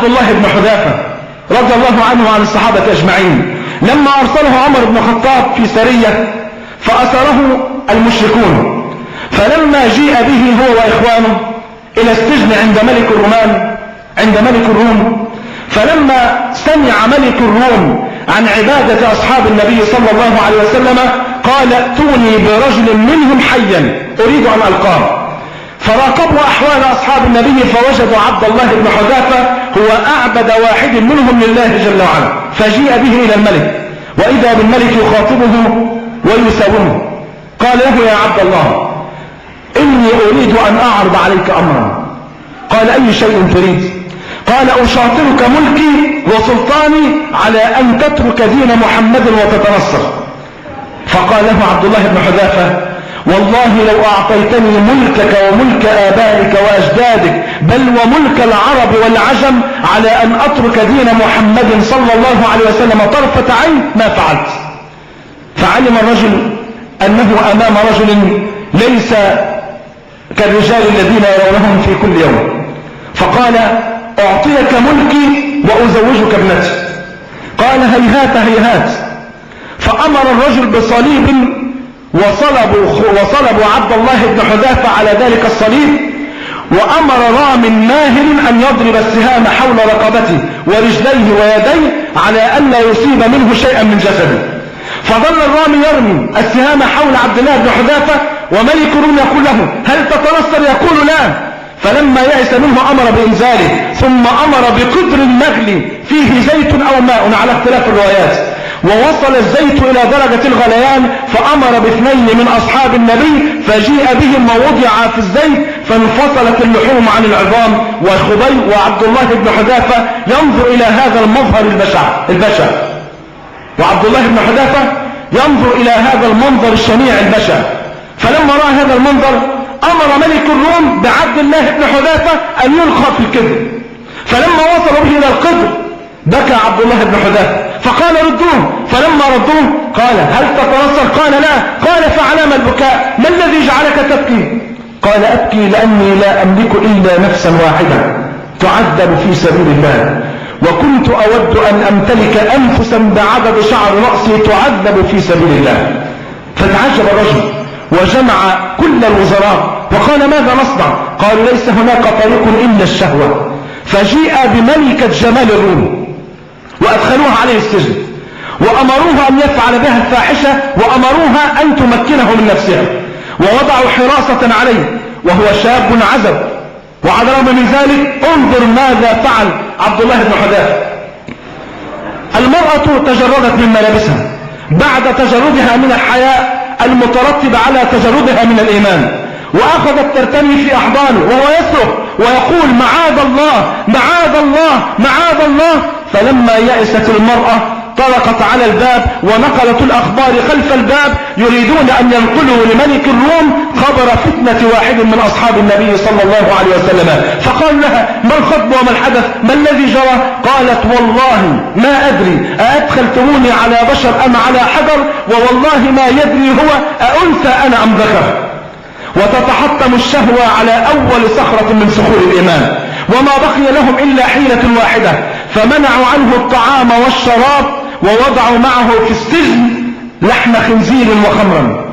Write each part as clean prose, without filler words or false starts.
الله بن حذافة رضي الله عنه وعن الصحابة أجمعين لما أرسله عمر بن الخطاب في سرية فأسره المشركون، فلما جيء به هو وإخوانه إلى السجن عند ملك الروم، فلما سمع ملك الروم عن عبادة أصحاب النبي صلى الله عليه وسلم قال ائتوني برجل منهم حيا أريد أن ألقاه. فراقبوا أحوال أصحاب النبي فوجدوا عبد الله بن حذافة هو أعبد واحد منهم لله جل وعلا، فجيء به إلى الملك وإذا بالملك يخاطبه ويساومه. قال له يا عبد الله إني أريد أن أعرض عليك أمرا. قال أي شيء تريد؟ قال أشاطرك ملكي وسلطاني على أن تترك دين محمد وتتنصر. فقال له عبد الله بن حذافة والله لو أعطيتني ملكك وملك آبائك وأجدادك بل وملك العرب والعجم على أن أترك دين محمد صلى الله عليه وسلم طرفة عين ما فعلت. فعلم الرجل أنه أمام رجل ليس كالرجال الذين يرونهم في كل يوم، فقال أعطيك ملكي وأزوجك ابنتي. قال هيهات هيهات. فأمر الرجل بصليب وصلبوا عبد الله بن حذافة على ذلك الصليب، وأمر رام ماهر أن يضرب السهام حول رقبته ورجليه ويديه على أن لا يصيب منه شيئا من جسده. فظل الرامي يرمي السهام حول عبد الله بن حذافة وملك الروم يقول له هل تتنصر؟ يقول لا. فلما يأس منه أمر بإنزاله ثم أمر بقدر المغلي فيه زيت أو ماء على اختلاف الروايات، ووصل الزيت إلى درجة الغليان فأمر باثنين من أصحاب النبي فجيء بهم ووضع في الزيت فانفصلت اللحوم عن العظام. وخبيب وعبد الله بن حذافة ينظر إلى هذا المظهر البشع وعبد الله بن حذافة ينظر إلى هذا المنظر الشنيع البشع. فلما رأى هذا المنظر أمر ملك الروم بعبد الله بن حذافة أن يلقى في القدر. فلما وصلوا به إلى القدر بكى عبد الله بن حذافة فقال ردوه. فلما ردوه قال هل تتنصر؟ قال لا. قال فعلام البكاء؟ ما الذي جعلك تبكي؟ قال أبكي لأني لا أملك إلا نفسا واحدة تعذب في سبيل الله، وكنت أود أن أمتلك أنفسا بعدد شعر رأسي تعذب في سبيل الله. فتعجب الرجل وجمع كل الوزراء وقال ماذا نصنع؟ قالوا ليس هناك طريق إلا الشهوة. فجيء بملكة جمال الروم وأدخلوها عليه السجن وأمروها أن يفعل بها الفاحشة وأمروها أن تمكنه من نفسها ووضعوا حراسة عليه وهو شاب عزب. وعلى الرغم من ذلك انظر ماذا فعل عبد الله بن حذافة. المرأة تجردت من ملابسها بعد تجردها من الحياء المترتب على تجردها من الإيمان، وأخذت ترتمي في أحضانه وهو يصرخ ويقول معاذ الله معاذ الله معاذ الله. فلما يأست المرأة طرقت على الباب ونقلت الأخبار خلف الباب يريدون أن ينقلوا لملك الروم خبر فتنة واحد من أصحاب النبي صلى الله عليه وسلم. فقال لها ما الخطب وما الحدث؟ ما الذي جرى؟ قالت والله ما أدري أأدخلتموني على بشر أم على حجر، ووالله ما يدري هو أأنثى أنا أم ذكر. وتتحطم الشهوة على أول صخرة من صخور الإيمان، وما بقي لهم إلا حيلة واحدة، فمنعوا عنه الطعام والشراب ووضعوا معه في السجن لحم خنزير وخمرا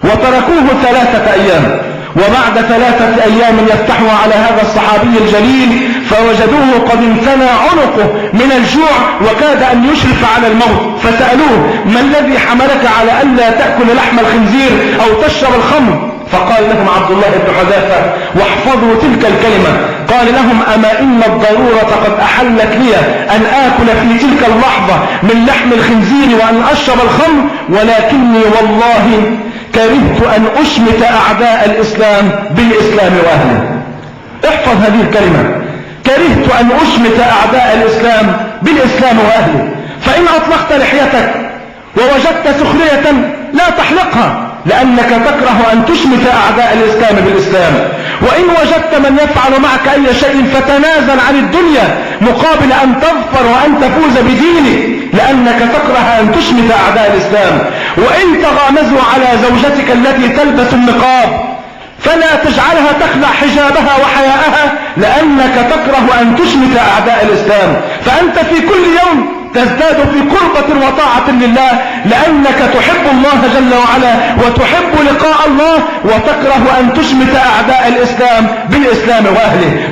وتركوه 3 أيام. وبعد 3 أيام يفتحوا على هذا الصحابي الجليل فوجدوه قد انثنى عنقه من الجوع وكاد أن يشرف على الموت. فسألوه ما الذي حملك على ألا تأكل لحم الخنزير أو تشرب الخمر؟ فقال لهم عبد الله بن حذافة واحفظوا تلك الكلمة، قال لهم أما إن الضرورة قد أحلت لي أن آكل في تلك اللحظة من لحم الخنزير وأن أشرب الخمر، ولكني والله كرهت أن أشمت أعداء الإسلام بالإسلام وأهله. احفظ هذه الكلمة، كرهت أن أشمت أعداء الإسلام بالإسلام وأهله. فإن أطلقت لحيتك ووجدت سخرية لا تحلقها لأنك تكره أن تشمت أعداء الإسلام بالإسلام، وإن وجدت من يفعل معك أي شيء فتنازل عن الدنيا مقابل أن تظفر وأن تفوز بدينك لأنك تكره أن تشمت أعداء الإسلام. وإن تغامزوا على زوجتك التي تلبس النقاب فلا تجعلها تخلع حجابها وحياءها، لأنك تكره أن تشمت أعداء الإسلام. فأنت في كل يوم تزداد في قربة وطاعة لله، لأنك تحب الله جل وعلا وتحب لقاء الله، وتكره أن تشمت أعداء الإسلام بالإسلام وأهله.